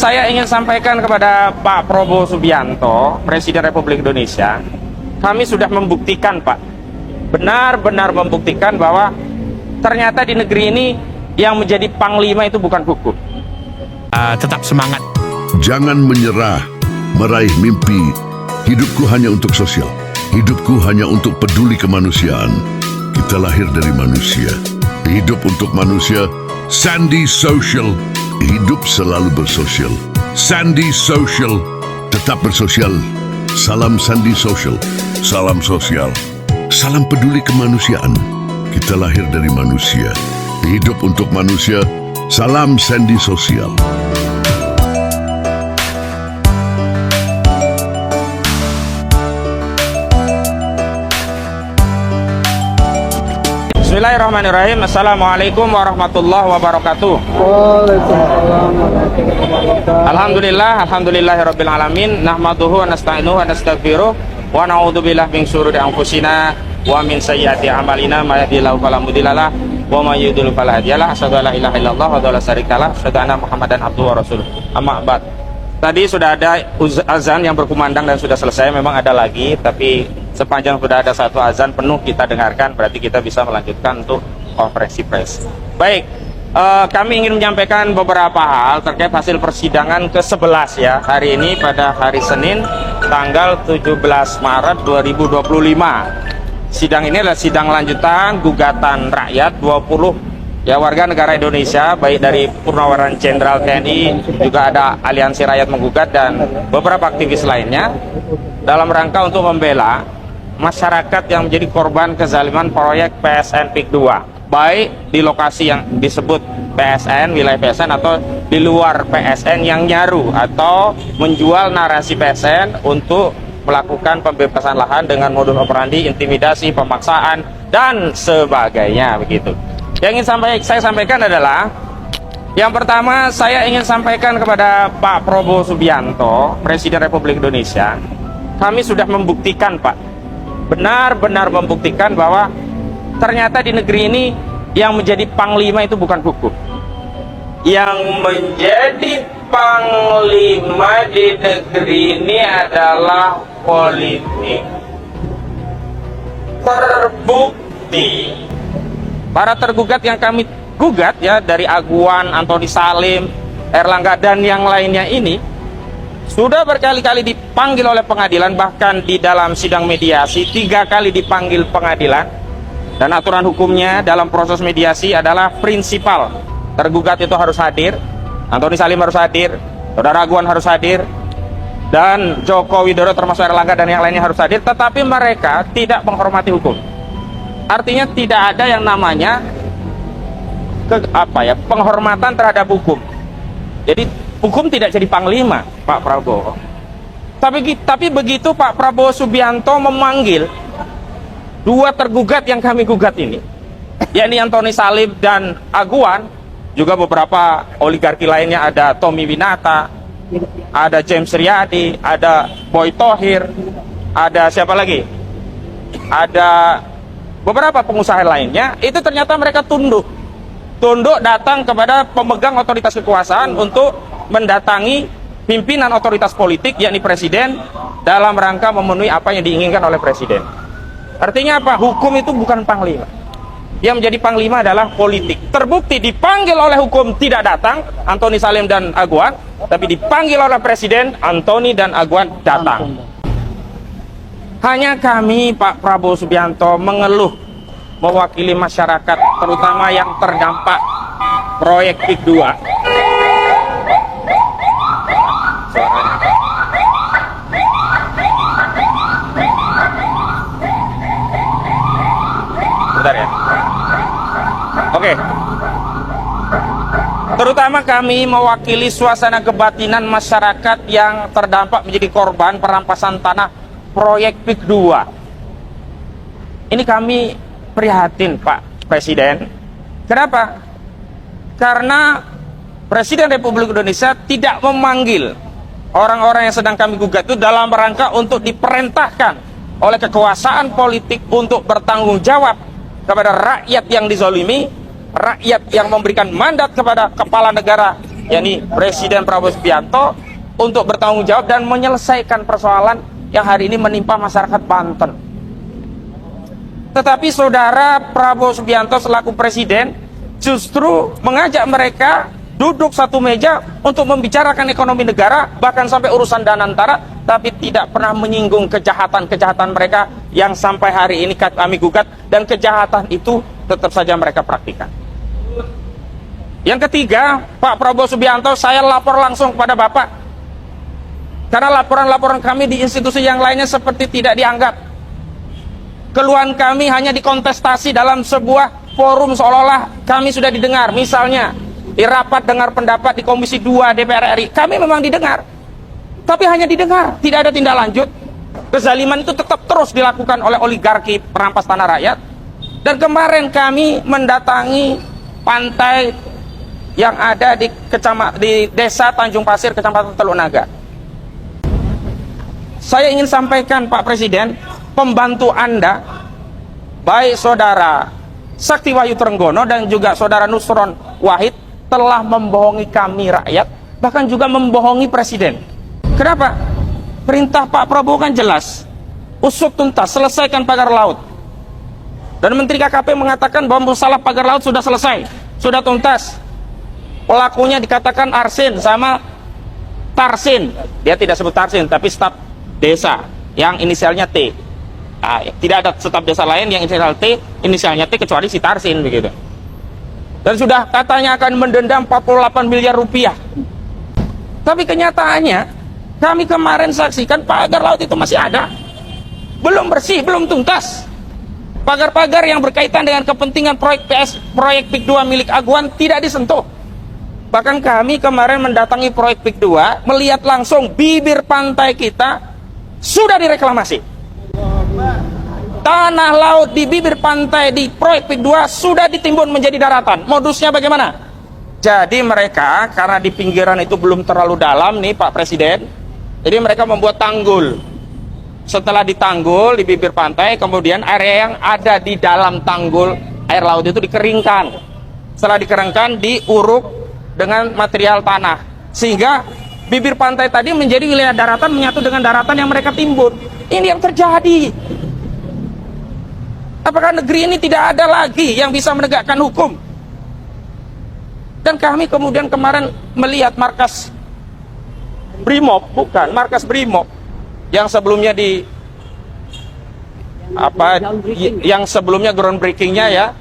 saya ingin sampaikan kepada Pak Prabowo Subianto, Presiden Republik Indonesia, kami sudah membuktikan, Pak, benar-benar membuktikan bahwa ternyata di negeri ini yang menjadi panglima itu bukan hukum. Tetap semangat. Jangan menyerah, meraih mimpi. Hidupku hanya untuk sosial. Hidupku hanya untuk peduli kemanusiaan. Kita lahir dari manusia. Hidup untuk manusia. Sandi Social. Hidup selalu bersosial. Sandi Social. Tetap bersosial. Salam Sandi Social. Salam sosial. Salam peduli kemanusiaan. Kita lahir dari manusia. Hidup untuk manusia. Salam Sandi Sosial. Bismillahirrahmanirrahim. Assalamualaikum warahmatullahi wabarakatuh. Alhamdulillahirabbil alamin. Nahmaduhu wa nasta'inuhu wa nastaghfiruh wa na'udzubillahi min syururi anfusina wa min sayyiati a'malina may yahdihillahu fala mudhillalah wa may yudhlil fala hadiyalah. Asyhadu an la ilaha illallah wa la syarikalah, asyhadu anna Muhammadan abduhu wa rasuluh. Amma ba'd. Tadi sudah ada azan yang berkumandang dan sudah selesai. Memang ada lagi, tapi sepanjang sudah ada satu azan penuh kita dengarkan, berarti kita bisa melanjutkan untuk konferensi pers. Baik, kami ingin menyampaikan beberapa hal terkait hasil persidangan ke-11 ya, hari ini pada hari Senin tanggal 17 Maret 2025. Sidang ini adalah sidang lanjutan gugatan rakyat 20 ya warga negara Indonesia, baik dari Purnaweran Jenderal TNI, juga ada Aliansi Rakyat Menggugat dan beberapa aktivis lainnya dalam rangka untuk membela masyarakat yang menjadi korban kezaliman proyek PSN PIK 2, baik di lokasi yang disebut PSN, wilayah PSN, atau di luar PSN yang nyaru atau menjual narasi PSN untuk melakukan pembebasan lahan dengan modus operandi intimidasi, pemaksaan dan sebagainya begitu. Yang ingin saya sampaikan adalah, yang pertama saya ingin sampaikan kepada Pak Prabowo Subianto, Presiden Republik Indonesia, kami sudah membuktikan, Pak, benar-benar membuktikan bahwa ternyata di negeri ini yang menjadi panglima itu bukan hukum. Yang menjadi panglima di negeri ini adalah politik. Terbukti para tergugat yang kami gugat ya, dari Aguan, Antoni Salim, Erlangga dan yang lainnya ini sudah berkali-kali dipanggil oleh pengadilan, bahkan di dalam sidang mediasi 3 kali dipanggil pengadilan. Dan aturan hukumnya dalam proses mediasi adalah prinsipal tergugat itu harus hadir, Antoni Salim harus hadir, saudara Aguan harus hadir, dan Joko Widodo termasuk Erlangga dan yang lainnya harus hadir, tetapi mereka tidak menghormati hukum. Artinya tidak ada yang namanya penghormatan terhadap hukum. Jadi hukum tidak jadi panglima Pak Prabowo. Tapi begitu Pak Prabowo Subianto memanggil 2 tergugat yang kami gugat ini, yakni Antoni Salim dan Aguan, juga beberapa oligarki lainnya, ada Tommy Winata, ada James Riyadi, ada Boy Thohir, ada siapa lagi? Ada beberapa pengusaha lainnya, itu ternyata mereka tunduk datang kepada pemegang otoritas kekuasaan untuk mendatangi pimpinan otoritas politik, yakni presiden, dalam rangka memenuhi apa yang diinginkan oleh presiden. Artinya apa? Hukum itu bukan panglima. Yang menjadi panglima adalah politik. Terbukti dipanggil oleh hukum tidak datang, Antoni Salim dan Aguan, tapi dipanggil oleh presiden, Antoni dan Aguan datang. Hanya kami, Pak Prabowo Subianto, mengeluh mewakili masyarakat, terutama yang terdampak proyek PIK 2. Bentar ya. Oke. Terutama kami mewakili suasana kebatinan masyarakat yang terdampak menjadi korban perampasan tanah proyek PIK 2. Ini kami prihatin, Pak Presiden. Kenapa? Karena Presiden Republik Indonesia tidak memanggil orang-orang yang sedang kami gugat itu dalam rangka untuk diperintahkan oleh kekuasaan politik untuk bertanggung jawab kepada rakyat yang dizolimi, rakyat yang memberikan mandat kepada kepala negara yakni Presiden Prabowo Subianto, untuk bertanggung jawab dan menyelesaikan persoalan yang hari ini menimpa masyarakat Banten. Tetapi saudara Prabowo Subianto selaku presiden justru mengajak mereka duduk satu meja untuk membicarakan ekonomi negara, bahkan sampai urusan Danantara, tapi tidak pernah menyinggung kejahatan-kejahatan mereka yang sampai hari ini kami gugat, dan kejahatan itu tetap saja mereka praktikan. Yang ketiga, Pak Prabowo Subianto, saya lapor langsung kepada Bapak, karena laporan-laporan kami di institusi yang lainnya seperti tidak dianggap. Keluhan kami hanya dikontestasi dalam sebuah forum seolah-olah kami sudah didengar. Misalnya di rapat dengar pendapat di Komisi 2 DPR RI, kami memang didengar, tapi hanya didengar, tidak ada tindak lanjut. Kezaliman itu tetap terus dilakukan oleh oligarki perampas tanah rakyat. Dan kemarin kami mendatangi pantai yang ada di Desa Tanjung Pasir, Kecamatan Teluk Naga. Saya ingin sampaikan, Pak Presiden, pembantu Anda, baik saudara Sakti Wahyu Trenggono dan juga saudara Nusron Wahid, telah membohongi kami rakyat, bahkan juga membohongi Presiden. Kenapa? Perintah Pak Prabowo kan jelas, usut tuntas, selesaikan pagar laut. Dan Menteri KKP mengatakan bahwa masalah pagar laut sudah selesai, sudah tuntas. Pelakunya dikatakan Arsin sama Tarsin. Dia tidak sebut Tarsin, tapi staf desa yang inisialnya T. Nah, tidak ada staf desa lain yang inisial T, inisialnya T, kecuali si Tarsin begitu. Dan sudah katanya akan mendendam 48 miliar rupiah. Tapi kenyataannya, kami kemarin saksikan pagar laut itu masih ada, belum bersih, belum tuntas. Pagar-pagar yang berkaitan dengan kepentingan proyek PIK 2 milik Aguan tidak disentuh. Bahkan kami kemarin mendatangi proyek PIK 2, melihat langsung bibir pantai kita sudah direklamasi. Tanah laut di bibir pantai di proyek PIK 2 sudah ditimbun menjadi daratan. Modusnya bagaimana? Jadi mereka, karena di pinggiran itu belum terlalu dalam nih Pak Presiden, jadi mereka membuat tanggul. Setelah ditanggul di bibir pantai, kemudian area yang ada di dalam tanggul air laut itu dikeringkan. Setelah dikeringkan, diuruk dengan material tanah, sehingga bibir pantai tadi menjadi wilayah daratan menyatu dengan daratan yang mereka timbun. Ini yang terjadi. Apakah negeri ini tidak ada lagi yang bisa menegakkan hukum? Dan kami kemudian kemarin melihat markas Brimob, bukan markas Brimob yang sebelumnya yang sebelumnya groundbreakingnya ya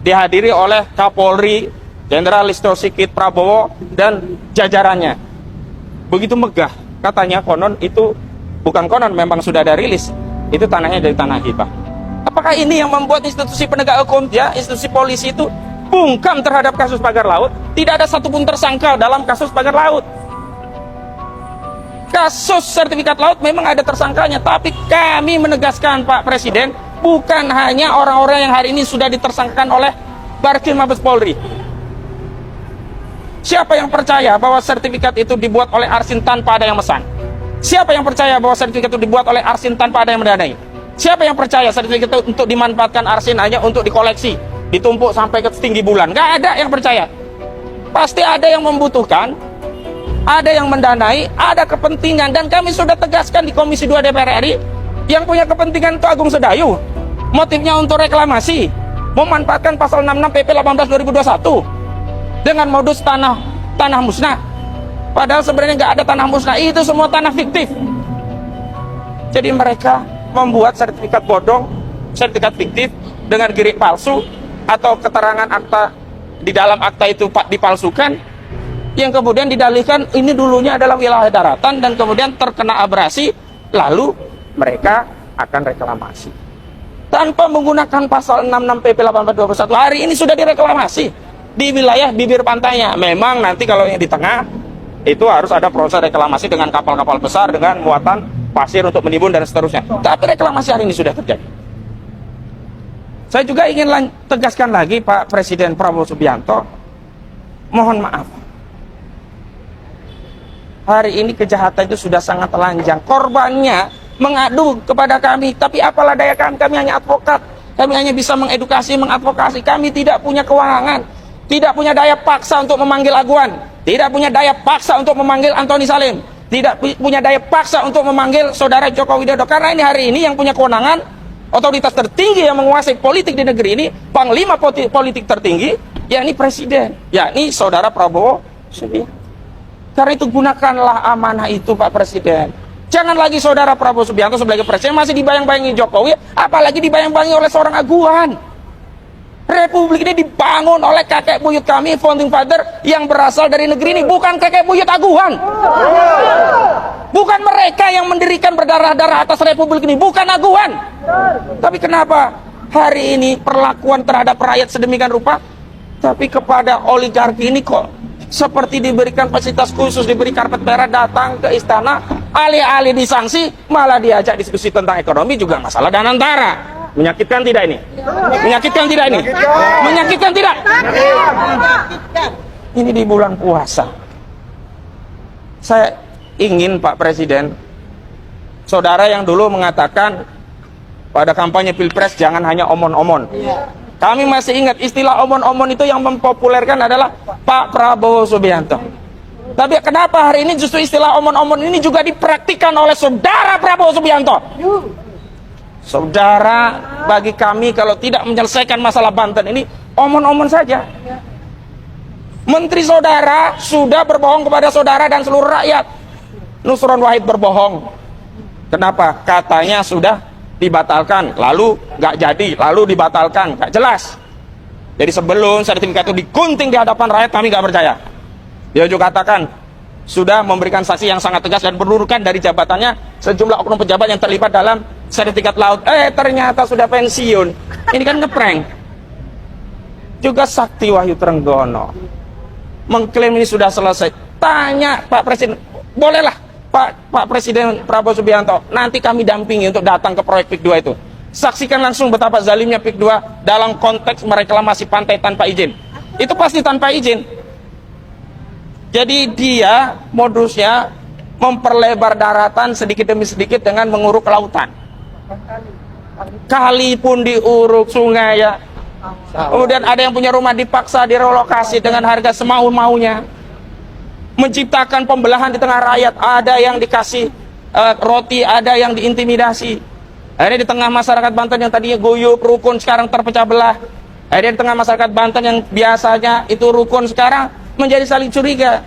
dihadiri oleh Kapolri Jenderal Listio Sigit Prabowo dan jajarannya. Begitu megah, katanya konon itu, bukan konon, memang sudah ada rilis, itu tanahnya dari tanah hibah. Apakah ini yang membuat institusi penegak hukum, ya, institusi polisi itu bungkam terhadap kasus pagar laut? Tidak ada satupun tersangka dalam kasus pagar laut. Kasus sertifikat laut memang ada tersangkanya, tapi kami menegaskan Pak Presiden, bukan hanya orang-orang yang hari ini sudah ditersangkakan oleh Barkrim Mabes Polri. Siapa yang percaya bahwa sertifikat itu dibuat oleh Arsin tanpa ada yang mesan? Siapa yang percaya bahwa sertifikat itu dibuat oleh Arsin tanpa ada yang mendanai? Siapa yang percaya sertifikat itu untuk dimanfaatkan Arsin hanya untuk dikoleksi, ditumpuk sampai ke setinggi bulan? Gak ada yang percaya. Pasti ada yang membutuhkan, ada yang mendanai, ada kepentingan. Dan kami sudah tegaskan di Komisi 2 DPR RI, yang punya kepentingan itu Agung Sedayu. Motifnya untuk reklamasi, memanfaatkan pasal 66 PP 18 2021 dengan modus tanah musnah. Padahal sebenarnya nggak ada tanah musnah, itu semua tanah fiktif. Jadi mereka membuat sertifikat bodong, sertifikat fiktif dengan girik palsu, atau keterangan akta di dalam akta itu dipalsukan, yang kemudian didalihkan ini dulunya adalah wilayah daratan dan kemudian terkena abrasi, lalu mereka akan reklamasi tanpa menggunakan pasal 66 PP 1821. Hari ini sudah direklamasi di wilayah bibir pantainya. Memang nanti kalau yang di tengah itu harus ada proses reklamasi dengan kapal-kapal besar dengan muatan pasir untuk menimbun dan seterusnya. Tapi reklamasi hari ini sudah terjadi. Saya juga ingin tegaskan lagi Pak Presiden Prabowo Subianto, mohon maaf. Hari ini kejahatan itu sudah sangat telanjang. Korbannya mengadu kepada kami, tapi apalah daya kami hanya advokat. Kami hanya bisa mengedukasi, mengadvokasi. Kami tidak punya kewenangan, tidak punya daya paksa untuk memanggil aguan, tidak punya daya paksa untuk memanggil Antoni Salim, tidak punya daya paksa untuk memanggil saudara Joko Widodo, karena ini hari ini yang punya kewenangan, otoritas tertinggi yang menguasai politik di negeri ini, panglima politik tertinggi, yakni presiden, yakni saudara Prabowo Subianto. Karena itu gunakanlah amanah itu Pak Presiden. Jangan lagi saudara Prabowo Subianto sebagai presiden masih dibayang-bayangi Jokowi, apalagi dibayang-bayangi oleh seorang aguan. Republik ini dibangun oleh kakek buyut kami, founding father yang berasal dari negeri ini, bukan kakek buyut aguan. Bukan mereka yang mendirikan berdarah-darah atas republik ini, bukan aguan. Tapi kenapa hari ini perlakuan terhadap rakyat sedemikian rupa, tapi kepada oligarki ini kok seperti diberikan fasilitas khusus, diberi karpet merah, datang ke istana, alih-alih disangsi malah diajak diskusi tentang ekonomi juga masalah Danantara. Menyakitkan tidak ini? Menyakitkan tidak ini? Menyakitkan tidak? Ini di bulan puasa. Saya ingin Pak Presiden, saudara yang dulu mengatakan pada kampanye Pilpres jangan hanya omon-omon. Kami masih ingat istilah omon-omon itu yang mempopulerkan adalah Pak Prabowo Subianto. Tapi kenapa hari ini justru istilah omon-omon ini juga dipraktikkan oleh saudara Prabowo Subianto? Saudara, bagi kami kalau tidak menyelesaikan masalah Banten ini omon-omon saja. Menteri saudara sudah berbohong kepada saudara dan seluruh rakyat. Nusron Wahid berbohong. Kenapa? Katanya sudah dibatalkan, lalu nggak jadi, lalu dibatalkan, nggak jelas. Jadi sebelum sertifikat itu digunting di hadapan rakyat, kami nggak percaya. Dia juga katakan sudah memberikan saksi yang sangat tegas dan menurunkan dari jabatannya sejumlah oknum pejabat yang terlibat dalam sertifikat laut. Ternyata sudah pensiun. Ini kan ngeprank. Juga Sakti Wahyu Trenggono mengklaim ini sudah selesai. Tanya Pak Presiden, bolehlah Pak Presiden Prabowo Subianto, nanti kami dampingi untuk datang ke proyek PIK 2 itu. Saksikan langsung betapa zalimnya PIK 2 dalam konteks mereklamasi pantai tanpa izin. Itu pasti tanpa izin. Jadi dia modusnya memperlebar daratan sedikit demi sedikit dengan menguruk lautan. Kali pun diuruk, sungai ya. Kemudian ada yang punya rumah dipaksa direlokasi dengan harga semau-maunya. Menciptakan pembelahan di tengah rakyat. Ada yang dikasih roti, ada yang diintimidasi. Akhirnya di tengah masyarakat Banten yang tadinya guyup, rukun, sekarang terpecah belah. Akhirnya di tengah masyarakat Banten yang biasanya itu rukun, sekarang menjadi saling curiga.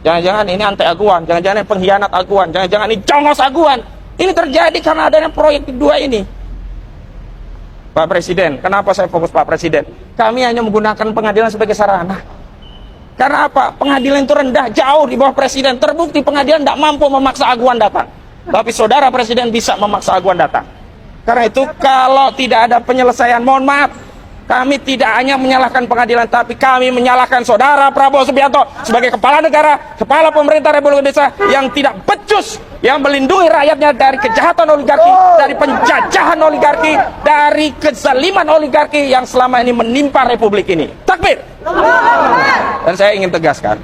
Jangan-jangan ini anti aguan, jangan-jangan ini pengkhianat aguan, jangan-jangan ini congos aguan. Ini terjadi karena adanya proyek kedua ini. Pak Presiden, kenapa saya fokus Pak Presiden? Kami hanya menggunakan pengadilan sebagai sarana. Karena apa? Pengadilan itu rendah, jauh di bawah Presiden. Terbukti pengadilan tidak mampu memaksa aguan datang. Tapi saudara Presiden bisa memaksa aguan datang. Karena itu kalau tidak ada penyelesaian, mohon maaf, kami tidak hanya menyalahkan pengadilan, tapi kami menyalahkan saudara Prabowo Subianto sebagai kepala negara, kepala pemerintah Republik Indonesia yang tidak becus, yang melindungi rakyatnya dari kejahatan oligarki, dari penjajahan oligarki, dari kezaliman oligarki yang selama ini menimpa Republik ini. Takbir! Dan saya ingin tegaskan,